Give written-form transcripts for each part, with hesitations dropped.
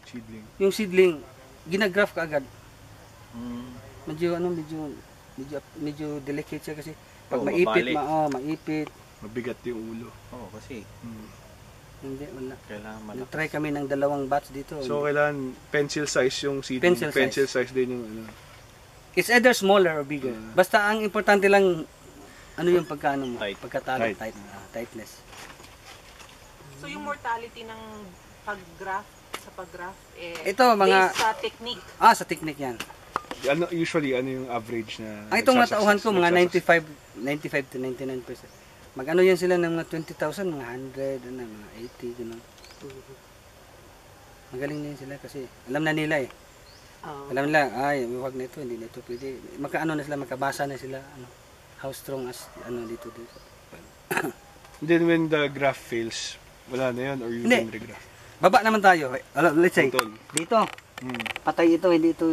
Seedling. Yung seedling, ginagraph ka agad. Mm. Medyo delicate siya kasi pag Oo, maipit, mabali. maipit. Mabigat yung ulo. Oo, kasi Hindi, wala. kailangan malakas. Nag-try kami ng 2 batch dito. So, kailangan pencil size yung seedling. Pencil size din yung ano. It's either smaller or bigger. Basta ang importante lang, ano yung pagkaano mo, Tight. pagkatalo, Tight. tightness. So yung mortality ng pag-graft, sa pag-graft, Ito, mga- based sa technique. Sa technique yan. Ano, usually, ano yung average na... Ang itong natauhan ko, mga nagsasucceed? 95 to 99%. Mag-ano yan sila ng mga 20,000, mga 100, mga 80, gano'n. Magaling na yun sila kasi alam na nila eh. Alam nila, huwag na ito, hindi na ito pwede. Makaano na sila, makabasa na sila, how strong as, dito. And then when the graph fails, wala na yun or you Hindi. can regraph? Baba naman tayo. Let's say, Putol. dito, patay ito, hindi ito.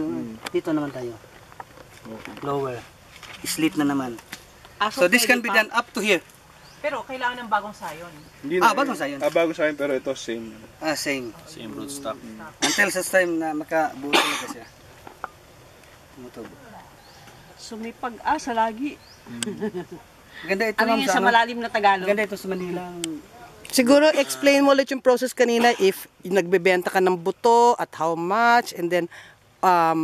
Dito naman tayo. Okay. Lower. Slit na naman. So So this can be pwede done up to here. Pero kailangan ng bagong sayon. Hindi Bagong sayon. Bagong sayon pero ito same. Same. Same rootstock. Until sa time na makabuto na kasi. Tumutubo. So may pag-asa lagi. Ganda ito Ano ma'am yun sa malalim na Tagalog? Ganda ito sa Manila. Siguro explain mo ulit yung process kanina if nagbebenta ka ng buto at how much and then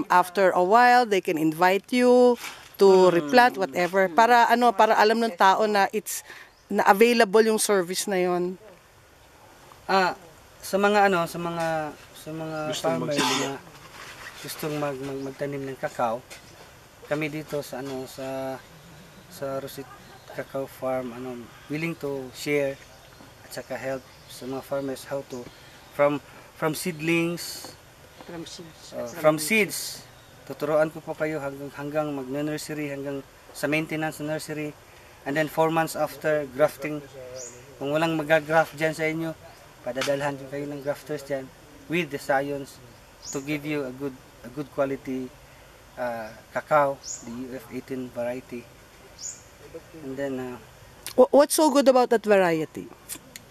after a while they can invite you to replant whatever para alam ng tao na it's na available yung service na yon. Sa mga Gustong farmers magsimula. na gustong magtanim ng kakao, kami dito sa Rosit Cacao Farm willing to share at saka help sa mga farmers how to from seedlings, from seeds. Tuturuan ko po kayo hanggang mag-nursery, hanggang sa maintenance ng nursery, and then 4 months after grafting. Kung walang mag-graft dyan sa inyo, padadalhan ko kayo ng grafters dyan with the science to give you a good quality cacao, the UF18 variety. And then What's so good about that variety?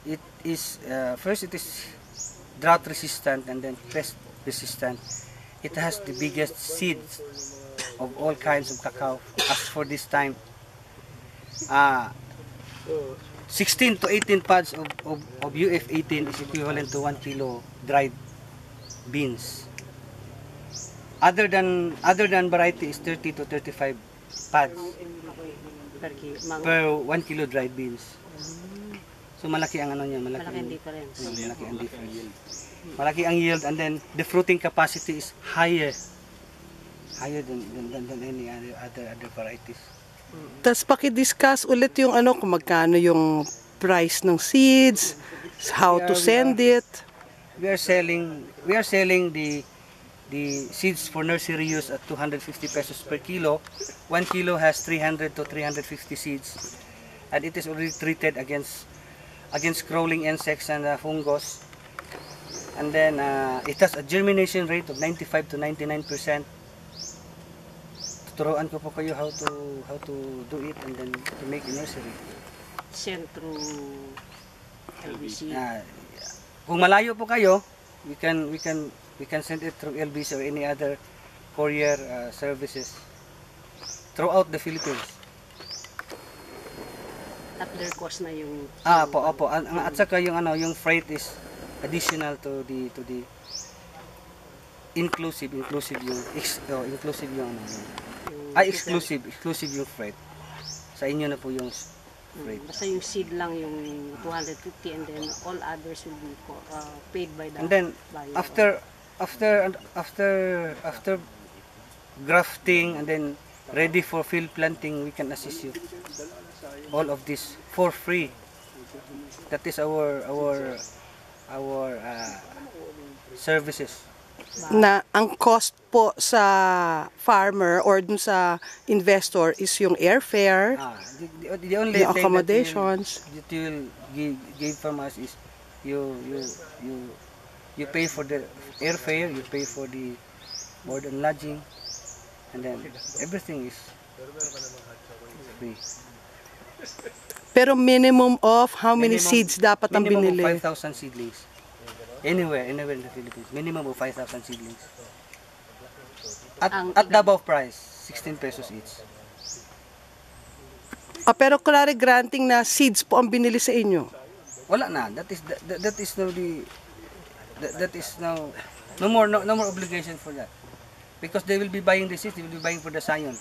it is first it is drought resistant and then pest resistant. It has the biggest seeds of all kinds of cacao as for this time. 16 to 18 pods of UF18 is equivalent to 1 kilo dried beans. Other than variety is 30 to 35 pods per 1 kilo dried beans. So malaki ang Malaking difference. malaki ang difference. Malaki ang yield and then the fruiting capacity is higher than any other varieties. Tapos paki-discuss ulit yung kung magkano yung price ng seeds, how to send it. We are selling the seeds for nursery use at 250 pesos per kilo. 1 kilo has 300 to 350 seeds, and it is already treated against crawling insects and fungus. And then it has a germination rate of 95 to 99%. Tuturuan ko po kayo how to do it and then to make a nursery. Sent through LBC. Kung malayo po kayo, we can send it through LBC or any other courier services throughout the Philippines. At their cost na yung... Opo. At saka yung freight is additional to the exclusive yung freight. Sa inyo na po yung freight. Basta yung seed lang yung 250 and then all others will be paid by the And then buyer. after grafting and then ready for field planting, we can assist you. All of this for free. That is our services. Na ang cost po sa farmer or dun sa investor is yung airfare, The only yung thing accommodations. that you will give from us is you pay for the airfare, you pay for the board and lodging, and then everything is free. Pero minimum of how many Minimum- seeds dapat ang Minimum of binili? 5,000 seedlings. Anywhere in the Philippines. Minimum of 5,000 seedlings. Ang At the above price, 16 pesos each. Pero kunwari granting na seeds po ang binili sa inyo. Wala na. That is now no more obligation for that. Because they will be buying the seeds, they will be buying for the scion.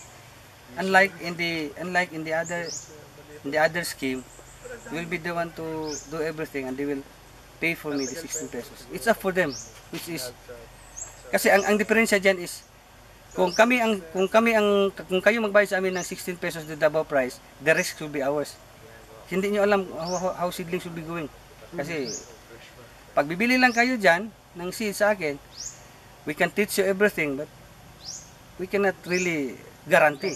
Unlike in the other scheme, we will be the one to do everything and they will pay for me the 16 pesos. It's up for them, which is kasi ang diferensya diyan is kung kayo magbayad sa amin ng 16 pesos the double price, the risk will be ours. Hindi niyo alam how seedlings will be going. Kasi pag bibili lang kayo diyan ng seed sa akin, we can teach you everything but we cannot really guarantee.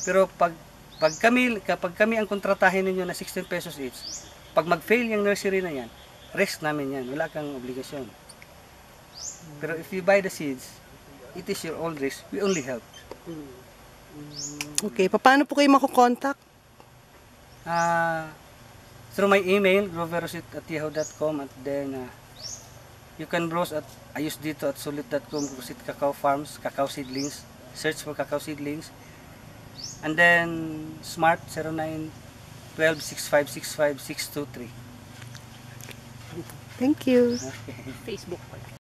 Pero kapag kami ang kontratahin ninyo na 16 pesos each, pag mag-fail yung nursery na yan, risk namin yan. Wala kang obligasyon. Pero if you buy the seeds, it is your own risk. We only help. Okay, paano po kayo makukontakt? Through my email, groverosit@yahoo.com, and then you can browse at ayos dito at sulit.com, Rosit Cacao Farms, cacao seedlings. Search for cacao seedlings. And then Smart 09126565 623. Thank you. Facebook page.